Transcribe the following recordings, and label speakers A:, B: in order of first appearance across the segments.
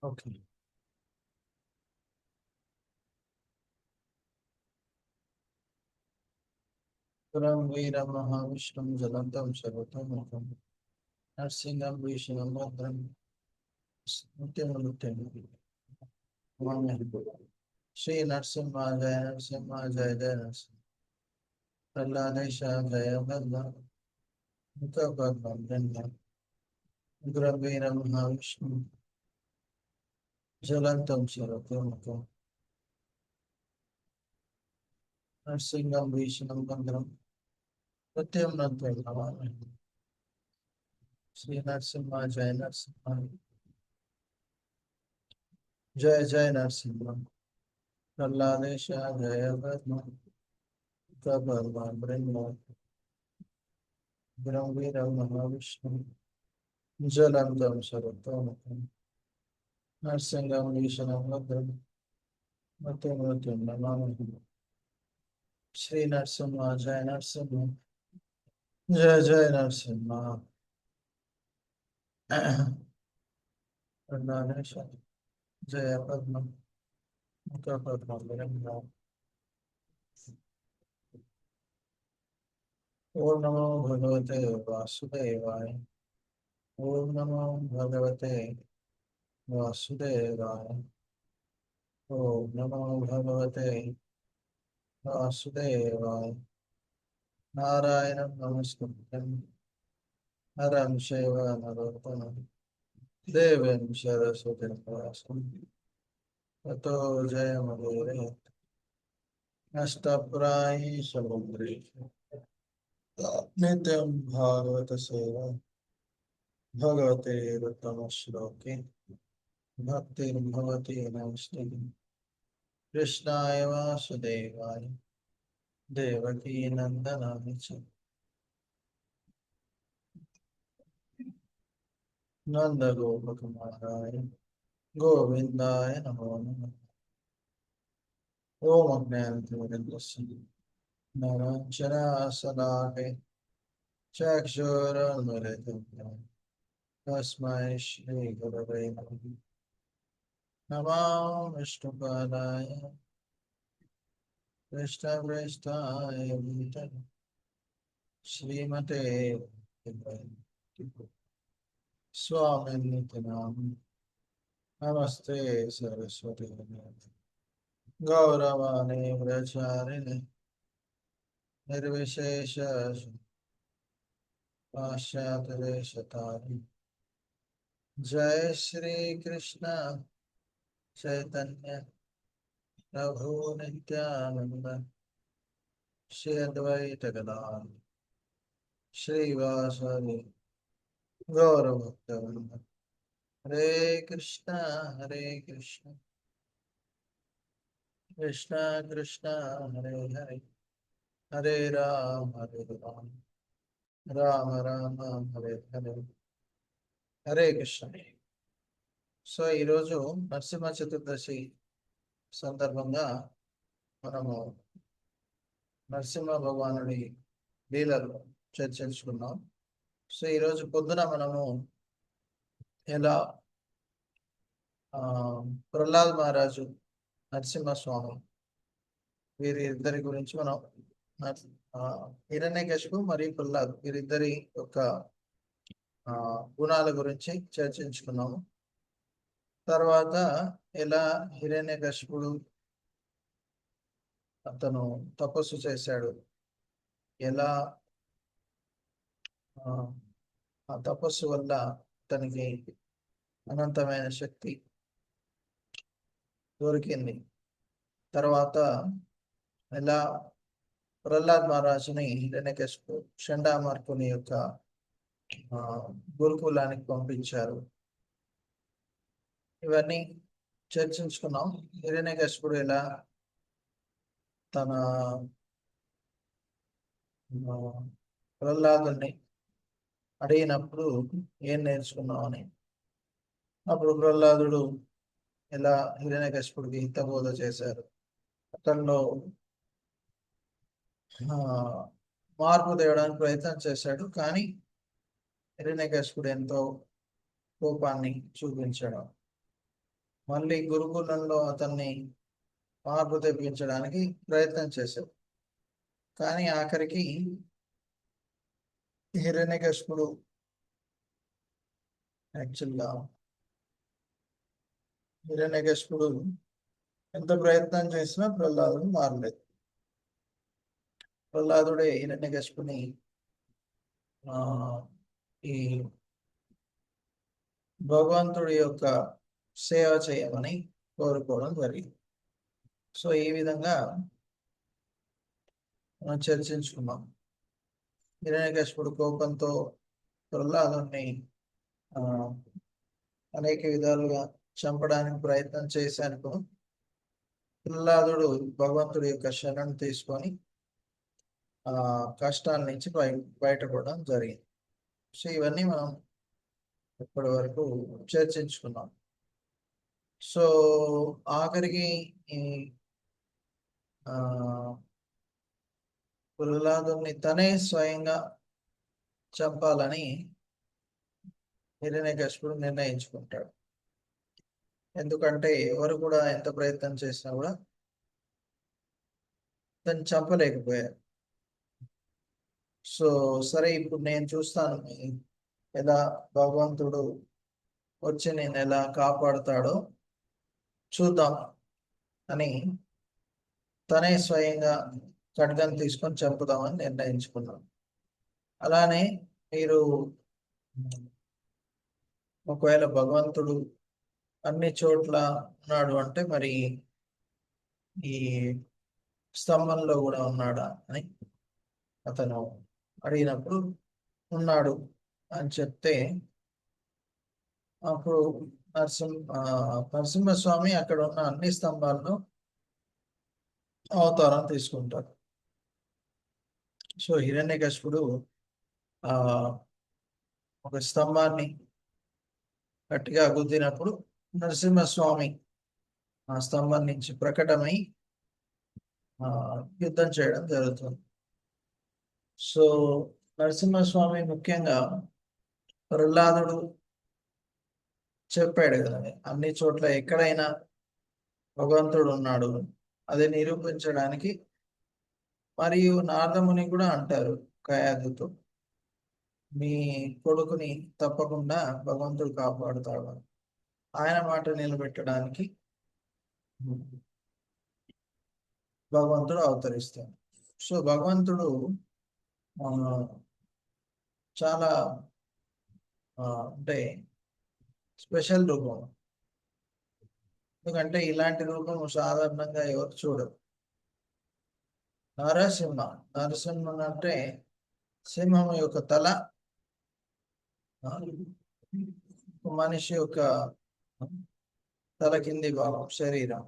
A: Okay. పురం వీరం మహావిష్ణుం జలంతం సర్వతోముఖం నరసింహం భీషణం భద్రం నిత్యములుట్టెను శ్రీ నరసింహ జయ నరసింహ జయ జయ నరసింహ ప్రహ్లాదేశ జయ భద్ర ముఖ పద్మం బ్రహ్మ పురం వీరం మహావిష్ణుం జలంతం సర్వతోముఖం నరసింహం భీషణం భద్రం నిత్యం నమామి శ్రీ నరసింహ జయ నరసింహ जय जय नरसिंह प्रहलादेश जय ब्रह्म ब्रह्म ब्रह्म महाविष्णु जलंधम सर्वतोमुखं नरसिंहं भीषणं भद्रं मृत्युं नमामि श्री नरसिंह जय नरसिंह जय जय नरसिंह प्रहलादेश जय पद्म मुख पद्म ब्रह्म ओम नमो भगवते वासुदेवाय ओम नमो भगवते वासुदेवाय ओम नमो भगवते वासुदेवाय नारायणं नमस्कृत्यं नरं चैव नरोत्तमं देवीं सरस्वतीं व्यासं ततो जयमुदीरयेत् नष्टप्रायेषु नित्यं भागवत सेवा भगवते उत्तमश्लोके भक्तिर्भवति नमस्ते कृष्णाय वासुदेवाय देवकी नंदनाय च नंदगोपकुमाराय गोविंदाय नमो नमः ओम अज्ञानतिमिरन्दस्य ज्ञानाञ्जनाशलाकय चक्षुरुन्मीलितं येन तस्मै श्रीगुरवे नमः नमो विष्णुपादाय कृष्णप्रेष्ठाय भूतले श्रीमते स्वामिनिति नाम नमस्ते सरस्वती गौरवाणी व्रचारिणे निर्विशेष पाश्चात्यदेशतारि जय श्री कृष्ण चैतन्य प्रभु नित्यानंद श्री अद्वैत गदाधर श्रीवासदि गौरभक्तवृंद हरे कृष्णा कृष्ण कृष्णा हरे हरे हरे राम राम राम हरे हरे हरे कृष्ण సో ఈరోజు నరసింహ చతుర్దశి సందర్భంగా మనము నరసింహ భగవానుడి లీలలు చర్చించుకున్నాం. సో ఈరోజు పొద్దున మనము ఎలా ప్రహ్లాద్ మహారాజు నరసింహస్వామి వీరి ఇద్దరి గురించి మనం హిరణ్యకశిపు మరియు ప్రహ్లాద్ వీరిద్దరి యొక్క గుణాల గురించి చర్చించుకున్నాము. తర్వాత ఎలా హిరణ్యకశిపుడు అతను తపస్సు చేశాడు, ఎలా ఆ తపస్సు వల్ల అతనికి అనంతమైన శక్తి దొరికింది. తర్వాత ఎలా ప్రహ్లాద్ మహారాజుని హిరణ్యకశిపు షండామార్కుని యొక్క గురుకులానికి పంపించారు. ఇవన్నీ చర్చించుకున్నాం. హిరణ్యకశిపుడు ఎలా తన ప్రహ్లాదుని అడిగినప్పుడు ఏం నేర్చుకున్నామని, అప్పుడు ప్రహ్లాదుడు ఎలా హిరణ్యకశిపుడికి హితబోధ చేశారు. అతనిలో మార్పు తేవడానికి ప్రయత్నం చేశాడు, కానీ హిరణ్యకశిపుడు ఎంతో కోపాన్ని చూపించడం. మళ్ళీ గురుకులంలో అతన్ని మార్పు తెప్పించడానికి ప్రయత్నం చేశారు. కానీ ఆఖరికి హిరణ్యకశిపుడు యాక్చువల్గా హిరణ్యకశిపుడు ఎంత ప్రయత్నం చేసినా ప్రహ్లాదుడు మారలేదు. ప్రహ్లాదుడే హిరణ్యకశిపుని ఈ భగవంతుడి యొక్క సేవ చేయమని కోరుకోవడం జరిగింది. సో ఈ విధంగా మనం చర్చించుకున్నాం. హిరణ్యకశిపుడు కోపంతో ప్రహ్లాదుని అనేక విధాలుగా చంపడానికి ప్రయత్నం చేశాను. ప్రహ్లాదుడు భగవంతుడి యొక్క శరణు తీసుకొని కష్టాల నుంచి బయటపడడం జరిగింది. సో ఇవన్నీ మనం ఇప్పటి వరకు చర్చించుకున్నాం. సో ఆఖరికి ఈ ప్రహ్లాదుని తనే స్వయంగా చంపాలని హిరణ్యకశిపుడు నిర్ణయించుకుంటాడు. ఎందుకంటే ఎవరు కూడా ఎంత ప్రయత్నం చేసినా కూడా తను చంపలేకపోయారు. సో సరే, ఇప్పుడు నేను చూస్తాను ఎలా భగవంతుడు వచ్చి నేను ఎలా కాపాడుతాడో చూద్దాం అని తనే స్వయంగా ఖడ్గం తీసుకొని చంపుదామని నిర్ణయించుకున్నాం. అలానే మీరు ఒకవేళ భగవంతుడు అన్ని చోట్ల ఉన్నాడు అంటే మరి ఈ స్తంభంలో కూడా ఉన్నాడా అని అతను అడిగినప్పుడు ఉన్నాడు అని చెప్తే అప్పుడు నరసింహస్వామి అక్కడ ఉన్న అన్ని స్తంభాలను అవతారం తీసుకుంటాడు. సో హిరణ్యకశిపుడు ఒక స్తంభాన్ని గట్టిగా గుద్దినప్పుడు నరసింహస్వామి ఆ స్తంభం నుంచి ప్రకటమై యుద్ధం చేయడం జరుగుతుంది. సో నరసింహస్వామి ముఖ్యంగా ప్రహ్లాదుడు చెప్పాడు కదా, అన్ని చోట్ల ఎక్కడైనా భగవంతుడు ఉన్నాడు అది నిరూపించడానికి. మరియు నారదముని కూడా అంటారు కయాదుతో, మీ కొడుకుని తప్పకుండా భగవంతుడు కాపాడుతాడు. ఆయన మాట నిలబెట్టడానికి భగవంతుడు అవతరిస్తాడు. సో భగవంతుడు చాలా అంటే స్పెషల్ రూపం. ఎందుకంటే ఇలాంటి రూపం సాధారణంగా ఎవరు చూడరు. నరసింహం అంటే సింహం యొక్క తల, మనిషి యొక్క తల కింది భాగం శరీరం.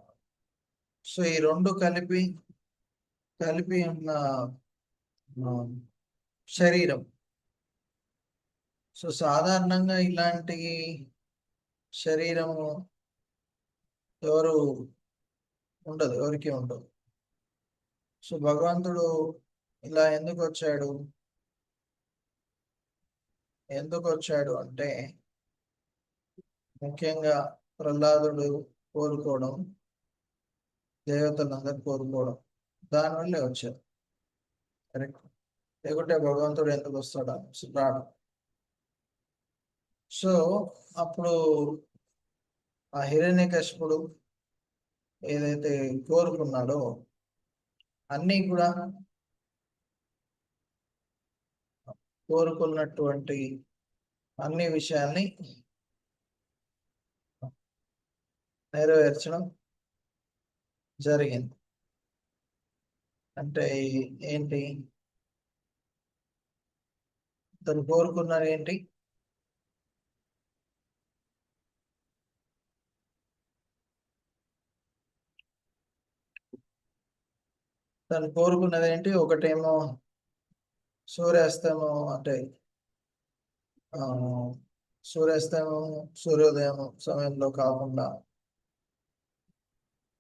A: సో ఈ రెండు కలిపి ఉన్న శరీరం. సో సాధారణంగా ఇలాంటి శరీరము ఎవరికి ఉండదు. సో భగవంతుడు ఇలా ఎందుకు వచ్చాడు అంటే ముఖ్యంగా ప్రహ్లాదుడు కోరుకోవడం, దేవతలందరూ కోరుకోవడం, దానివల్లే వచ్చారు. కరెక్ట్. లేకుంటే భగవంతుడు ఎందుకు వస్తాడు రాడు. సో అప్పుడు ఆ హిరణ్యకశిపుడు ఏదైతే కోరుకున్నాడో అన్నీ కూడా కోరుకున్నటువంటి అన్ని విషయాల్ని నెరవేర్చడం జరిగింది. అంటే ఏంటి, తను కోరుకున్నది ఏంటి? తను కోరుకున్నది ఏంటి? ఒకటేమో సూర్యాస్తమం, అంటే సూర్యాస్తమం సూర్యోదయం సమయంలో కాకుండా,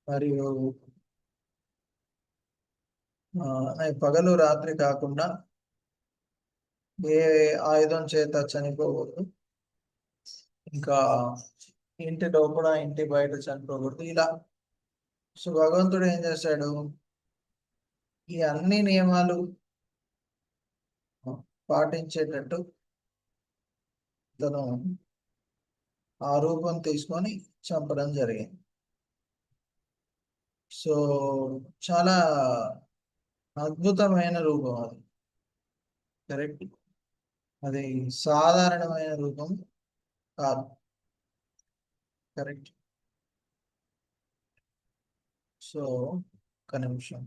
A: మరియు పగలు రాత్రి కాకుండా ఏ ఆయుధం చేత చనిపోకూడదు, ఇంకా ఇంటి లోపల ఇంటి బయట చనిపోకూడదు ఇలా. సో భగవంతుడు ఏం చేశాడు, ఈ అన్ని నియమాలు పాటించేటట్టు తను ఆ రూపం తీసుకొని చంపడం జరిగింది. సో చాలా అద్భుతమైన రూపం అది. కరెక్ట్. అది సాధారణమైన రూపం కాదు. కరెక్ట్. సో ఒక నిమిషం.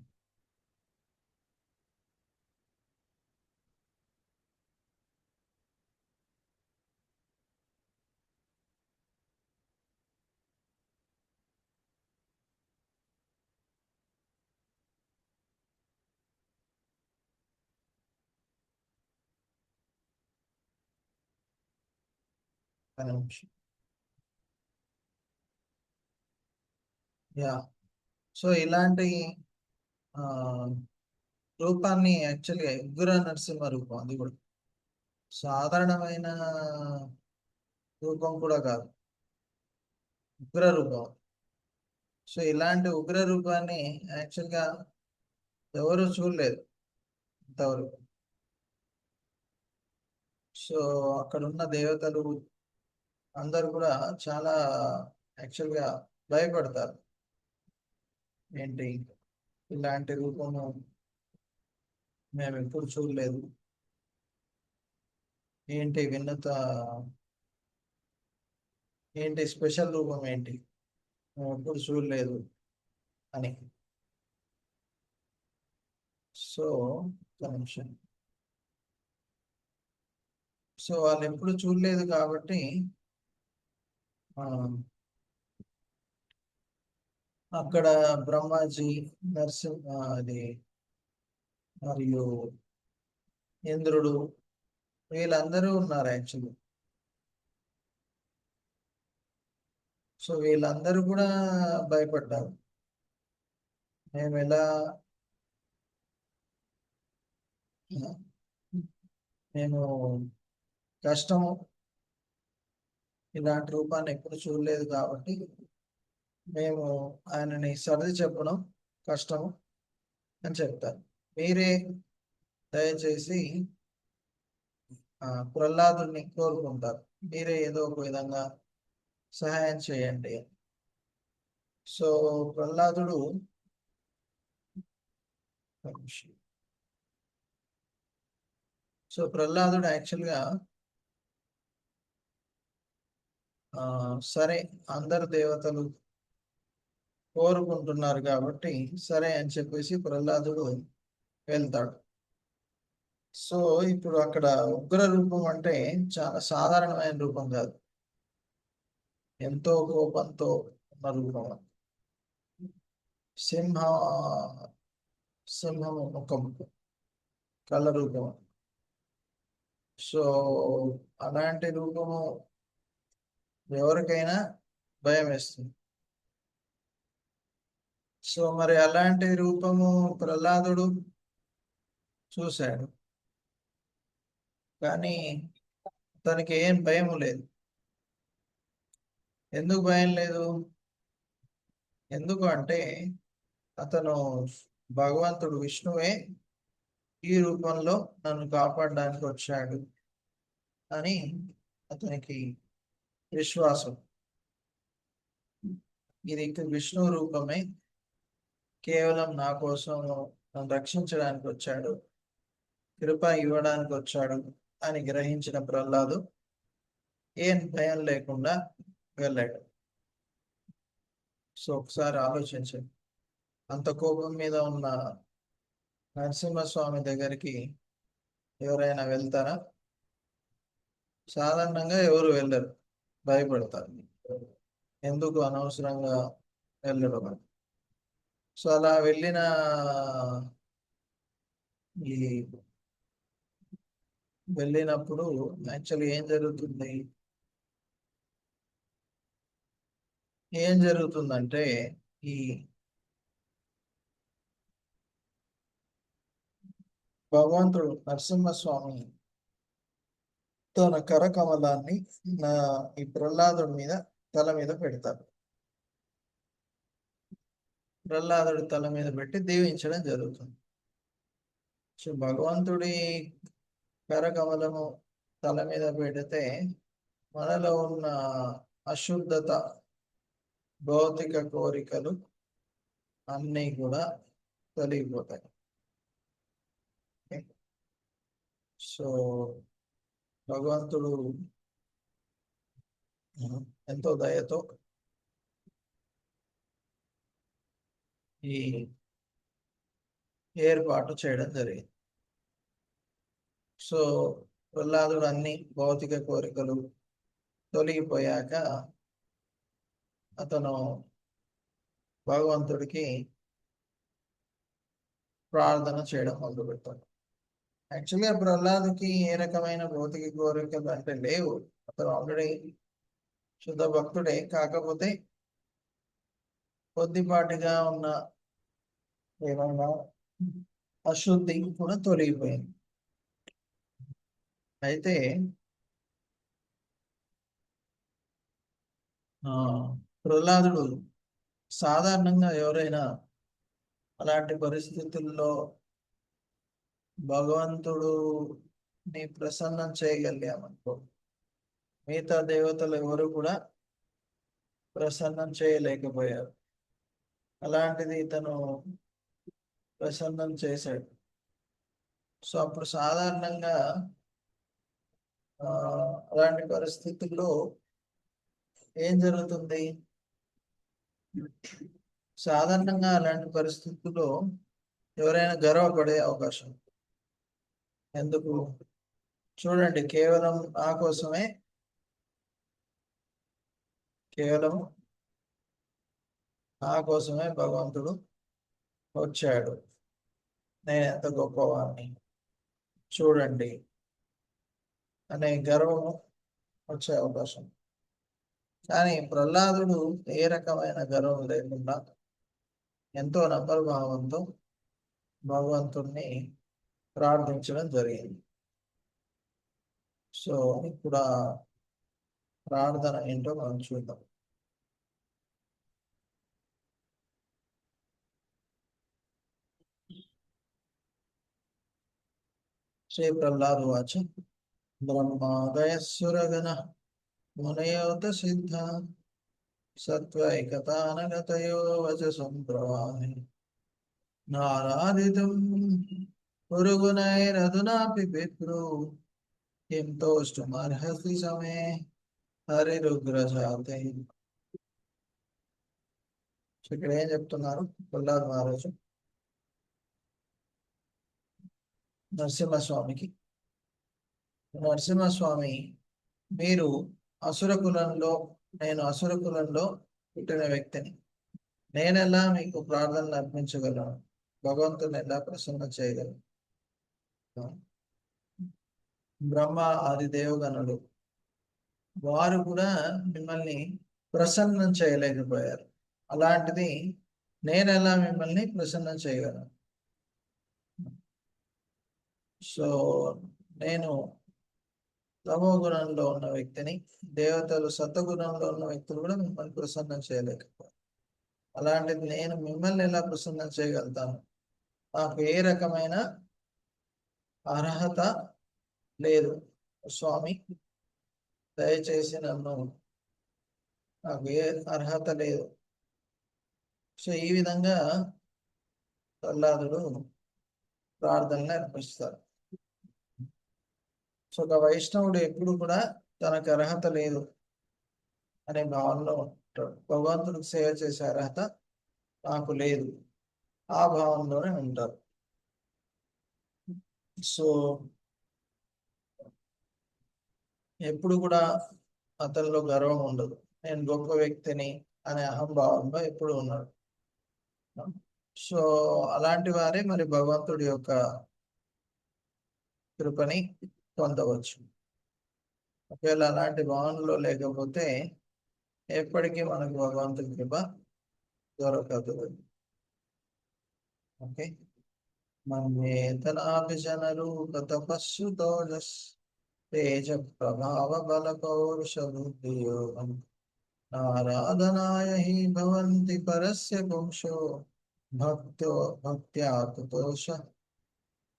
A: ఒక నిమిషం. యా. సో ఇలాంటి ఆ, రూపాన్ని యాక్చువల్గా ఉగ్ర నరసింహ రూపం, అది కూడా సాధారణమైన రూపం కూడా కాదు, ఉగ్ర రూపం. సో ఇలాంటి ఉగ్ర రూపాన్ని యాక్చువల్గా ఎవరు చూడలేదు ఇంతవరకు. సో అక్కడ ఉన్న దేవతలు అందరు కూడా చాలా యాక్చువల్గా భయపడతారు. ఏంటి, ఇలాంటి రూపము మేము ఎప్పుడు చూడలేదు, ఏంటి విన్నత, ఏంటి స్పెషల్ రూపం ఏంటి, మేము ఎప్పుడు చూడలేదు అని. సో ఒక నిమిషం. సో వాళ్ళు ఎప్పుడు చూడలేదు కాబట్టి ఆ, అక్కడ బ్రహ్మాజీ, నరసింహ అది మరియు ఇంద్రుడు వీళ్ళందరూ ఉన్నారు యాక్చువల్లీ. సో వీళ్ళందరూ కూడా భయపడ్డారు, మేము ఎలా, మేము కష్టము, ఇలాంటి రూపాన్ని ఎప్పుడు చూడలేదు కాబట్టి మేము ఆయనని సర్ది చెప్పడం కష్టము అని చెప్తారు. మీరే దయచేసి ప్రహ్లాదుని కోరుకుంటారు, మీరే ఏదో ఒక విధంగా సహాయం చేయండి. సో ప్రహ్లాదుడు, సో ప్రహ్లాదుడు యాక్చువల్గా సరే అందరు దేవతలు కోరుకుంటున్నారు కాబట్టి సరే అని చెప్పేసి ప్రహ్లాదుడు వెళ్తాడు. సో ఇప్పుడు అక్కడ ఉగ్ర రూపం అంటే చాలా సాధారణమైన రూపం కాదు, ఎంతో కోపంతో ఉన్న రూపం. సింహ సింహము ముఖం, కళ్ళ రూపం. సో అలాంటి రూపము ఎవరికైనా భయం వేస్తుంది. సో మరి అలాంటి రూపము ప్రహ్లాదుడు చూశాడు, కానీ తనకి ఏం భయం లేదు. ఎందుకు భయం లేదు, ఎందుకు అంటే అతను భగవంతుడు విష్ణువే ఈ రూపంలో నన్ను కాపాడడానికి వచ్చాడు అని అతనికి విశ్వాసం. ఇది విష్ణు రూపమే, కేవలం నా కోసం నన్ను రక్షించడానికి వచ్చాడు, కృప ఇవ్వడానికి వచ్చాడు అని గ్రహించిన ప్రహ్లాదు ఏం భయం లేకుండా వెళ్ళాడు. సో ఒకసారి ఆలోచించండి, అంత కోపం మీద ఉన్న నరసింహస్వామి దగ్గరికి ఎవరైనా వెళ్తారా? సాధారణంగా ఎవరు వెళ్ళరు, భయపడతారు. ఎందుకు అనవసరంగా వెళ్ళడం. సో అలా వెళ్ళిన ఈ వెళ్ళినప్పుడు యాక్చువల్లీ ఏం జరుగుతుందంటే ఈ భగవంతుడు నరసింహస్వామి తన కరకమలాన్ని నా ఈ ప్రహ్లాదుడి మీద తల మీద పెడతారు. ప్రహ్లాదుడి తల మీద పెట్టి దీవించడం జరుగుతుంది. సో భగవంతుడి కరకమలము తల మీద పెడితే మనలో ఉన్న అశుద్ధత, భౌతిక కోరికలు అన్నీ కూడా తొలగిపోతాయి. సో భగవంతుడు ఎంతో దయతో ఈ ఏర్పాటు చేయడం జరిగింది. సో ప్రహ్లాదుడు అన్ని భౌతిక కోరికలు తొలగిపోయాక అతను భగవంతుడికి ప్రార్థన చేయడం మొదలుపెట్టాడు. యాక్చువల్గా ప్రహ్లాదుకి ఏ రకమైన భౌతిక కోరికలు అంటే లేవు. అతను ఆల్రెడీ శుద్ధ భక్తుడే. కాకపోతే కొద్దిపాటిగా ఉన్న ఏమైనా అశుద్ధి కూడా తొలగిపోయింది. అయితే ప్రహ్లాదుడు సాధారణంగా ఎవరైనా అలాంటి పరిస్థితుల్లో భగవంతుడుని ప్రసన్నం చేయగలిగామనుకో, మిగతా దేవతలు ఎవరు కూడా ప్రసన్నం చేయలేకపోయారు. అలాంటిది ఇతను ప్రసన్నం చేశాడు. సో అప్పుడు సాధారణంగా అలాంటి పరిస్థితుల్లో ఏం జరుగుతుంది? సాధారణంగా అలాంటి పరిస్థితుల్లో ఎవరైనా గర్వపడే అవకాశం. ఎందుకు? చూడండి, కేవలం నా కోసమే భగవంతుడు వచ్చాడు, నేను ఎంత గొప్పవాడిని చూడండి అనే గర్వము వచ్చే అవకాశం. కానీ ప్రహ్లాదుడు ఏ రకమైన గర్వం లేకుండా ఎంతో నమ్రభావంతో భగవంతుణ్ణి ప్రార్థించడం జరిగింది. సో ఇప్పుడు ఆ ప్రార్థన ఏంటో మనం చూద్దాం. శ్రీ ప్రహ్లాదు వాచ బ్రహ్మాదయస్సురగణ మునయోత సిద్ధ సత్వైకతానగతయో వచసం ప్రవాహి నారాదితం పురుగునైరధునాపి పితృ కిం తోష్టుమర్హసి సమే హరిరుగ్రజాతే. ఇక్కడ ఏం చెప్తున్నారు ప్రహ్లాద్ మహారాజు నరసింహస్వామికి? నరసింహస్వామి, మీరు అసుర కులంలో, నేను అసుర కులంలో పుట్టిన వ్యక్తిని. నేనెలా మీకు ప్రార్థనలు అర్పించగలను? భగవంతుని ఎలా ప్రసన్న చేయగలను? బ్రహ్మ ఆది దేవగణులు వారు కూడా మిమ్మల్ని ప్రసన్నం చేయలేకపోయారు. అలాంటిది నేను ఎలా మిమ్మల్ని ప్రసన్నం చేయగలను? సో నేను తమో గుణంలో ఉన్న వ్యక్తిని, దేవతలు సత్వగుణంలో ఉన్న వ్యక్తులు కూడా మిమ్మల్ని ప్రసన్నం చేయలేకపోయారు. అలాంటిది నేను మిమ్మల్ని ఎలా ప్రసన్నం చేయగలుగుతాను? నాకు ఏ రకమైన అర్హత లేదు స్వామి, దయచేసి నాకు ఏ అర్హత లేదు. సో ఈ విధంగా ప్రహ్లాదుడు ప్రార్థనలు అర్పిస్తారు. సో ఒక వైష్ణవుడు ఎప్పుడు కూడా తనకు అర్హత లేదు అనే భావనలో ఉంటాడు. భగవంతుడికి సేవ చేసే అర్హత నాకు లేదు, ఆ భావంలోనే ఉంటారు. సో ఎప్పుడు కూడా అతనిలో గర్వం ఉండదు. నేను గొప్ప వ్యక్తిని అనే అహంభావంలో ఎప్పుడు ఉన్నాడు. సో అలాంటి వారే మరి భగవంతుడి యొక్క కృపని పొందవచ్చు. ఒకవేళ అలాంటి భావనలో లేకపోతే ఎప్పటికీ మనకు భగవంతుడి కృప దొరకదు. ఓకే, మన్యేతనాభిజనరూప తపస్సు తోజస్ తేజ ప్రభావ బల పౌరుష బుద్ధియోగం ఆరాధనాయ హి భవంతి పరస్య పుంసో భక్తో భక్త్యా కుతోష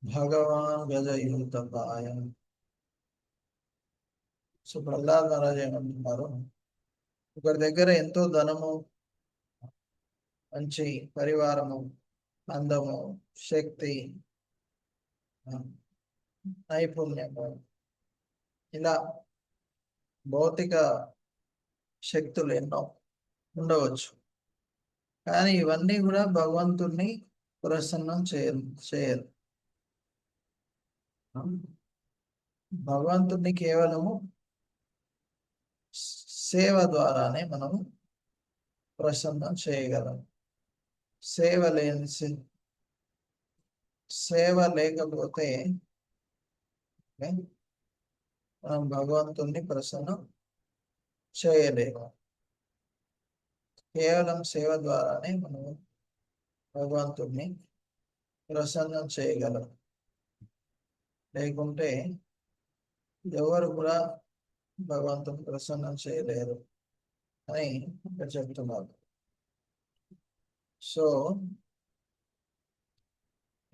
A: భగవాన్ గజయూతపాయ. సో ప్రహ్లాద్ మహారాజ్ ఏమంటున్నారు, ఒకరి దగ్గర ఎంతో ధనము, మంచి పరివారము, అందము, శక్తి, నైపుణ్యము, ఇలా భౌతిక శక్తులు ఎన్నో ఉండవచ్చు. కానీ ఇవన్నీ కూడా భగవంతుణ్ణి ప్రసన్నం చేయరు. భగవంతుణ్ణి కేవలము సేవ ద్వారానే మనము ప్రసన్నం చేయగలం. సేవ లేని సేవ లేకపోతే మనం భగవంతుణ్ణి ప్రసన్నం చేయలేము. కేవలం సేవ ద్వారానే మనము భగవంతుణ్ణి ప్రసన్నం చేయగలం. లేకుంటే ఎవరు కూడా భగవంతుని ప్రసన్నం చేయలేరు అని ఇక్కడ చెప్తున్నారు. సో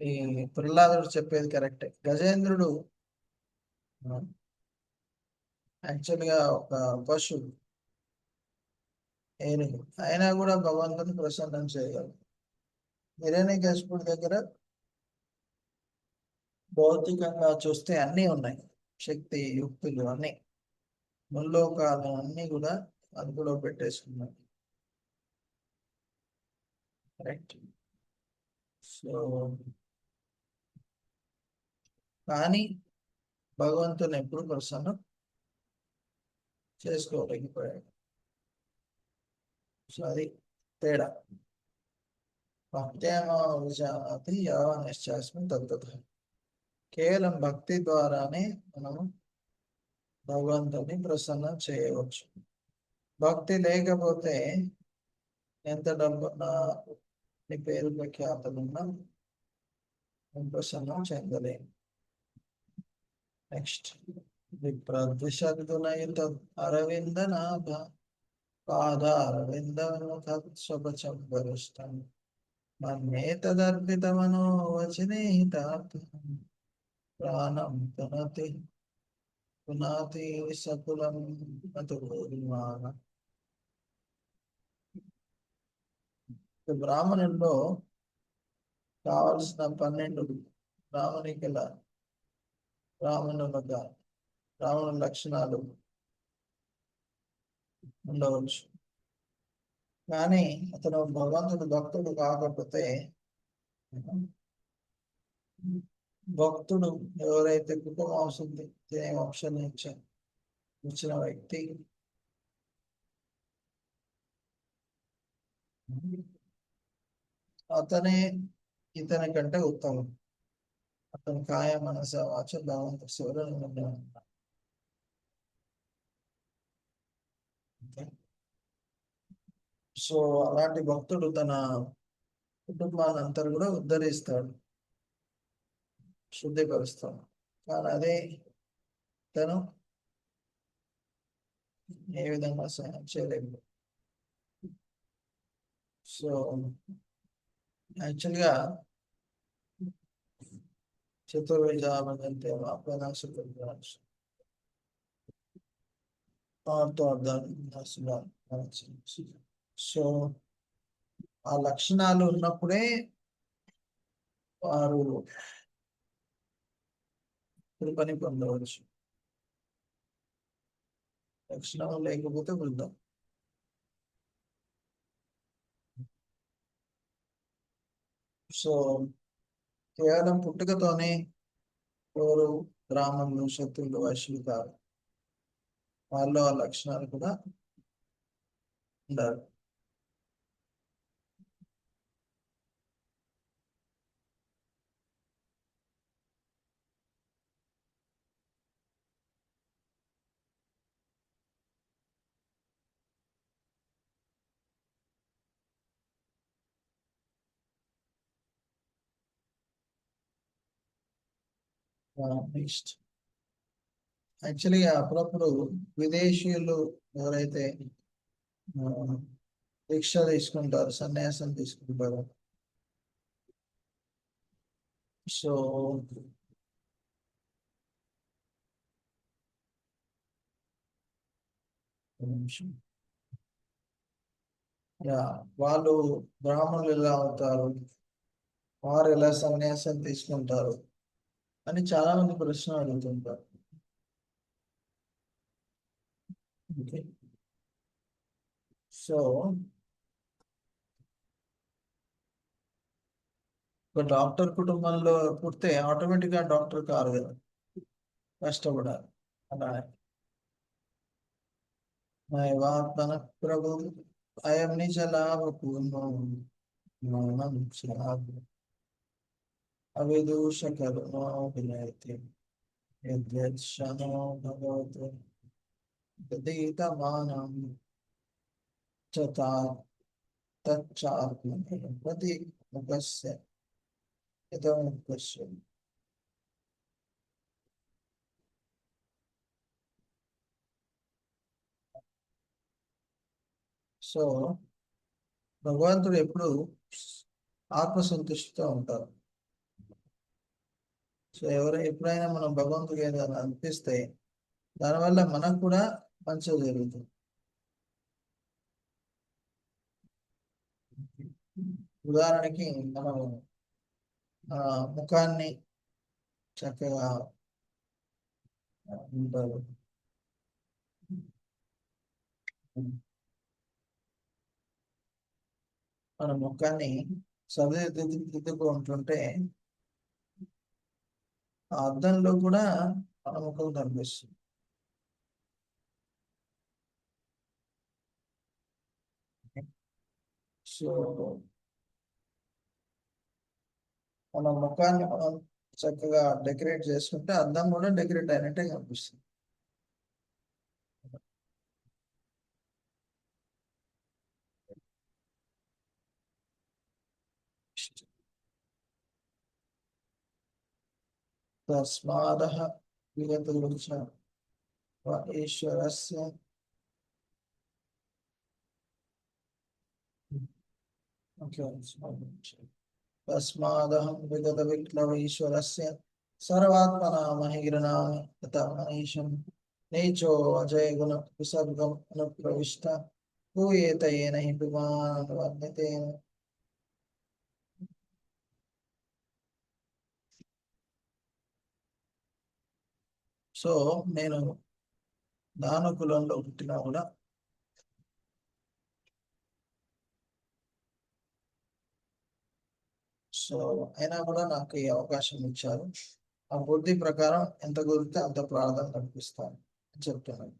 A: ఈ ప్రహ్లాదుడు చెప్పేది కరెక్టే. గజేంద్రుడు యాక్చువల్గా ఒక పశువు, ఏనుగు, అయినా కూడా భగవంతుని ప్రసన్నం చేయగలరు. హిరణ్యకశిపుడి దగ్గర భౌతికంగా చూస్తే అన్నీ ఉన్నాయి, శక్తి, యుక్తులు అన్నీ, ముల్లోకాలు అన్నీ కూడా అదుపులో పెట్టేసుకున్నాయి. కరెక్ట్. సో కానీ భగవంతుని ఎప్పుడు ప్రసన్నం చేసుకోలేకపోయాడు. సో అది తేడా. భక్త్యామావిజానాతి యావనిశ్చాస్మి తద్వత్. కేవలం భక్తి ద్వారానే మనము భగవంతుని ప్రసన్నం చేయవచ్చు. భక్తి లేకపోతే ఎంత డబ్బున్నా, నీ పేరు ప్రఖ్యాతలున్నా ప్రసన్నం చెందలేము. నెక్స్ట్, విప్రద్విషద్గుణయుత అరవిందనాభ పాదారవిందముఖస్వపచం వరిష్టం మన్యేతదర్పితమనో వచనేహితార్థం ప్రాణం పునతి పునాతి సకులం అతుమాన. బ్రాహ్మణుల్లో కావలసిన 12 బ్రాహ్మణికల బ్రాహ్మణ లక్షణాలు ఉండవచ్చు. కానీ అతను భగవంతుడు భక్తుడు కాకపోతే, భక్తుడు ఎవరైతే కుటుంబం తినే వంశం నుంచి వచ్చిన వ్యక్తి అతనే ఇతని కంటే ఉత్తమం. అతని కాయ మనస వాచ భావంతో శివరుని. సో అలాంటి భక్తుడు తన కుటుంబాన్ని అంతా కూడా ఉద్ధరిస్తాడు, శుద్ధిపరుస్తాడు. కానీ అదే తను ఏ విధంగా సహాయం చేయలేము. సో యాక్చువల్గా చతుర్విజామంటే సో ఆ లక్షణాలు ఉన్నప్పుడే వారు కృపని పొందవచ్చు. లక్షణం లేకపోతే వృద్ధం. సో కేవలం పుట్టుకతోనే ఎవరు బ్రాహ్మణులు, శత్రువులు, వైశ్యులు కాదు. వాళ్ళలో ఆ లక్షణాలు కూడా ఉండాలి. నెక్స్ట్, యాక్చువల్గా అప్పుడప్పుడు విదేశీయులు ఎవరైతే ఆ, దీక్ష తీసుకుంటారు, సన్యాసం తీసుకుంటారు. సో ఒక నిమిషం. యా, వాళ్ళు బ్రాహ్మణులు ఎలా అవుతారు, వారు ఎలా సన్యాసం తీసుకుంటారు అని చాలా మంది ప్రశ్న అడుగుతుంటారు. ఓకే. సో ఒక డాక్టర్ కుటుంబంలో పుడితే ఆటోమేటిక్ గా డాక్టర్ కారు కదా, కష్టపడాలి. అలా నైవాత్మన ప్రభు అయం నిజ లాభ పూర్ణం మౌనం శలాభ అవిదూషకరుణో వినయతి యద్యక్షణో భగవతు తదీతమానం చ తచ్చాత్మనే ప్రతి ముఖస్య యథోముఖస్య. సో భగవంతుడు ఎప్పుడు ఆత్మసంతుష్టితో ఉంటారు. సో ఎప్పుడైనా మనం భగవంతుడికి ఏదైనా అనిపిస్తే దానివల్ల మనకు కూడా మంచి జరుగుతుంది. ఉదాహరణకి మనం ముఖాన్ని చక్కగా ఉంటారు, మన ముఖాన్ని సరిదిద్దుకుంటుంటే ఆ అద్దంలో కూడా మన ముఖం కనిపిస్తుంది. సో మన ముఖాన్ని మనం చక్కగా డెకరేట్ చేసుకుంటే అద్దం కూడా డెకరేట్ అయినట్టే కనిపిస్తుంది. తస్మాదః విగతోచ ఈశ్వరస్య తస్మాదహం విగత విప్లవ ఈశ్వరస్య సర్వాత్మనామహిర్నామ తత మనీషం నీచో అజయ గుణ విసర్గం అనుప్రవిష్ట భూయేత ఏన హి పుమాన్ వర్ణితే. సో నేను దాన కులంలో పుట్టినా కూడా సో అయినా కూడా నాకు ఈ అవకాశం ఇచ్చారు. ఆ బుద్ధి ప్రకారం ఎంత కుదిరితే అంత ప్రార్థన నడిపిస్తాను అని చెప్తున్నాను.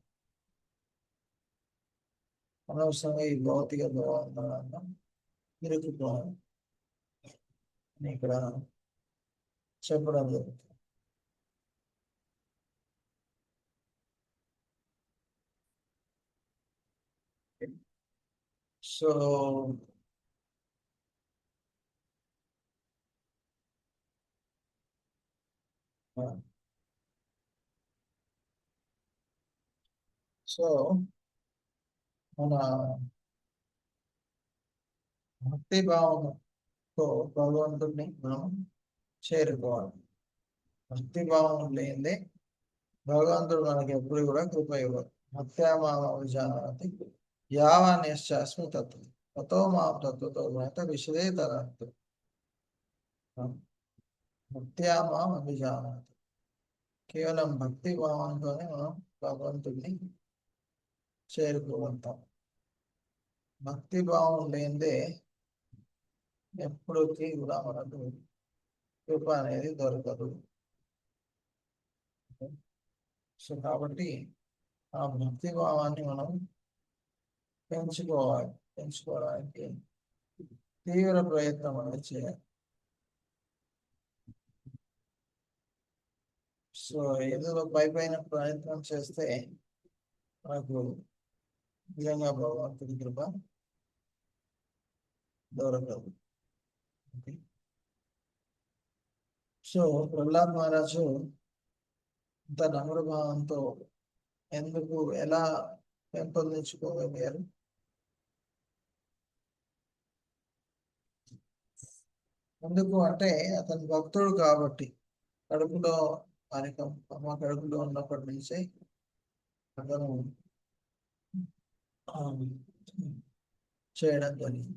A: అనవసరంగా ఈ భౌతిక భావన ఇరుక్కుపోవాలి అని ఇక్కడ చెప్పడం జరుగుతుంది. సో సో మన భక్తి భావంతో భగవంతుడిని మనం చేరుకోవాలి. భక్తి భావం లేనిదే భగవంతుడు మనకి ఎప్పుడు కూడా కృప ఇవ్వరు. భక్త్యామామ విజానాతి యావాన్యశ్చాస్మి తత్వం తతో మాం తత్వతో జ్ఞాత విషదే తదంతు. భక్త్యామాం అభిజానాతి, కేవలం భక్తి భావంతోనే మనం భగవంతుడిని చేరుకోగలుగుతాం. భక్తి భావం లేనిదే ఎప్పటికీ కూడా మనకు కృప అనేది దొరకదు. సో కాబట్టి ఆ భక్తి భావాన్ని మనం పెంచుకోవడానికి తీవ్ర ప్రయత్నం అనేది చేయాలి. సో ఏదో పైన ప్రయత్నం చేస్తే మనకు నిజంగా భగవంతుడి కృప దొరకదు. ఓకే. సో ప్రహ్లాద్ మహారాజు ఇంత నమ్ర భావంతో ఎందుకు ఎలా పెంపొందించుకోగలిగారు ఎందుకు అంటే అతను భక్తుడు కాబట్టి, కడుపులో ఆయనకు అమ్మ కడుపులో ఉన్నప్పటి నుంచి అతను ఆ, చేయడం జరిగింది.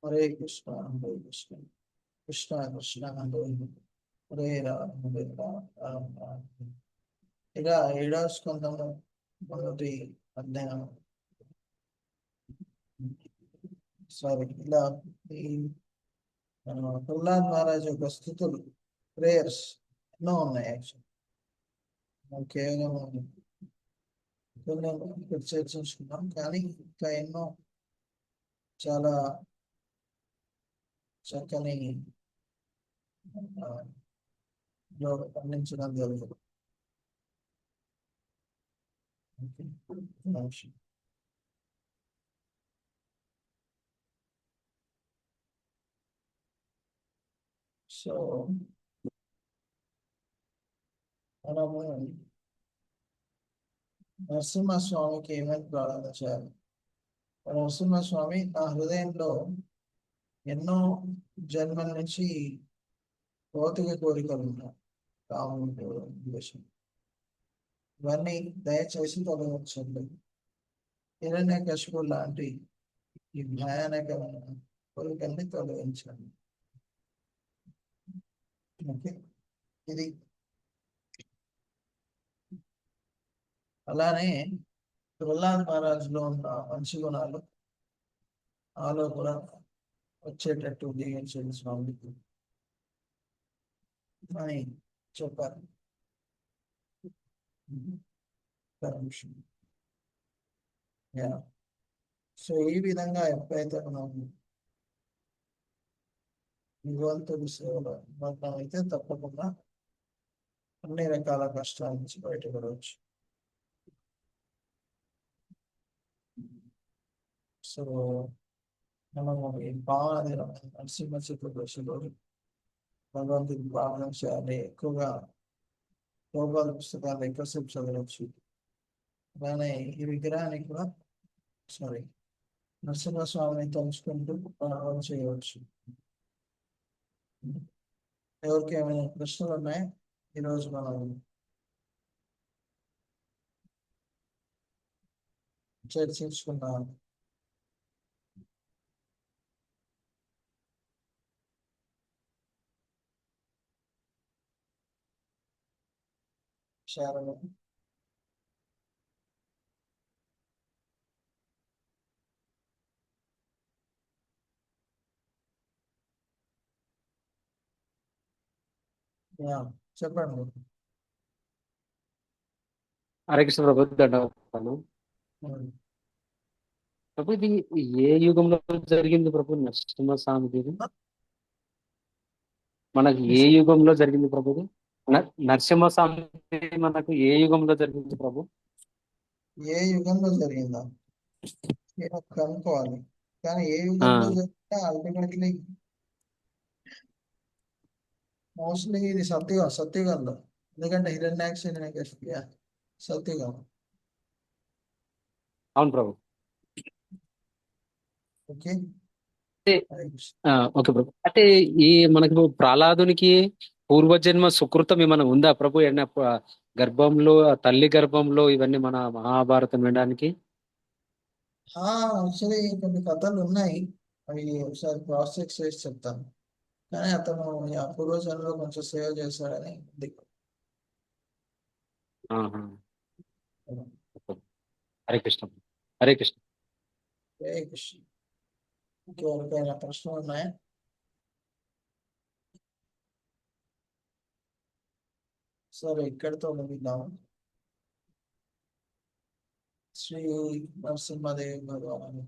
A: హరే కృష్ణ హరే కృష్ణ కృష్ణ కృష్ణ హరే హరే రామ హరే రామ రామ రామ. ఇలా 7వ స్కందము మొదటి అధ్యాయం, సారీ ఇలా ఈ ప్రహ్లాద్ మహారాజ్ యొక్క స్థుతులు, ప్రేయర్స్ ఎన్నో ఉన్నాయి. యాక్చువల్ కేవలం కొన్ని ఇక్కడ చర్చించుకున్నాం, కానీ ఇంకా ఎన్నో చాలా చక్కని పండించడం జరుగుతుంది. సో మనము నరసింహస్వామికి ఏమని ప్రార్థన చేయాలి? నరసింహస్వామి నా హృదయంలో ఎన్నో జన్మల నుంచి భౌతిక కోరికలు ఉన్నాయి, కాముడు ద్వేషం, ఇవన్నీ దయచేసి తొలగించండి. హిరణ్యకశిపుడు లాంటి ఈ భయానకమైన కోరికల్ని తొలగించండి. ఓకే, ఇది అలానే ప్రహ్లాద్ మహారాజులో ఉన్న మంచి గుణాలు నాలో కూడా వచ్చేటట్టు దీవించండి స్వామికి అని చెప్పారు. సో ఈ విధంగా ఎప్పుడైతే మనం భగవంతుడి సేవలో అయితే తప్పకుండా అన్ని రకాల కష్టాల నుంచి బయటపడవచ్చు. సో మనము ఈ భావన నరసింహ చతుర్దశిలో భగవంతుడికి భావన చేయాలి. ఎక్కువగా లోకాల పుస్తకాలు ఎక్కువసేపు చదవచ్చు. అలానే ఈ విగ్రహానికి కూడా సారీ నరసింహస్వామిని తలుచుకుంటూ ప్రారంభం చేయవచ్చు. ఎవరికి ఏమైనా ప్రశ్నలు ఉన్నాయా? ఈరోజు మనం చర్చించుకున్నాం. శారద చెప్పండి.
B: హరే కృష్ణ ప్రభు, దండవత్తాలు ప్రభు. ఇది ఏ యుగంలో జరిగింది ప్రభు? నరసింహస్వామిది మనకు ఏ యుగంలో జరిగింది ప్రభు? నరసింహస్వామి మనకు ఏ యుగంలో జరిగింది ప్రభు?
A: ఏ యుగంలో జరిగిందా కనుక్కోవాలి, కానీ ఏ యుగంలో జరిగితే అల్టిమేట్లీ మోస్ట్లీ ఇది సత్యుగంలో, ఎందుకంటే హిరణ్యాక్ష సత్యుగం.
B: అవును ప్రభు.
A: ఓకే
B: ఓకే ప్రభు. అంటే ఈ మనకు ప్రహ్లాదునికి పూర్వజన్మ సుకృతం ఏమైనా ఉందా ప్రభు? ఏమైనా గర్భంలో, తల్లి గర్భంలో ఇవన్నీ మన మహాభారతం వినడానికి
A: యాక్చువల్లీ కొన్ని కథలు ఉన్నాయి, అవి ఒకసారి క్రాస్ చెక్ చేసి చెప్తాను. కానీ అతను ఆ పూర్వజన్మలో కొంచెం సేవ చేశాడని ఉంది.
B: హరే కృష్ణ, హరే కృష్ణ.
A: హరే కృష్ణ. ఇంకెవరికైనా ప్రశ్నలు ఉన్నాయా? సరే, ఇక్కడితో ముగిద్దాము. శ్రీ నరసింహదేవ్ భగవాన్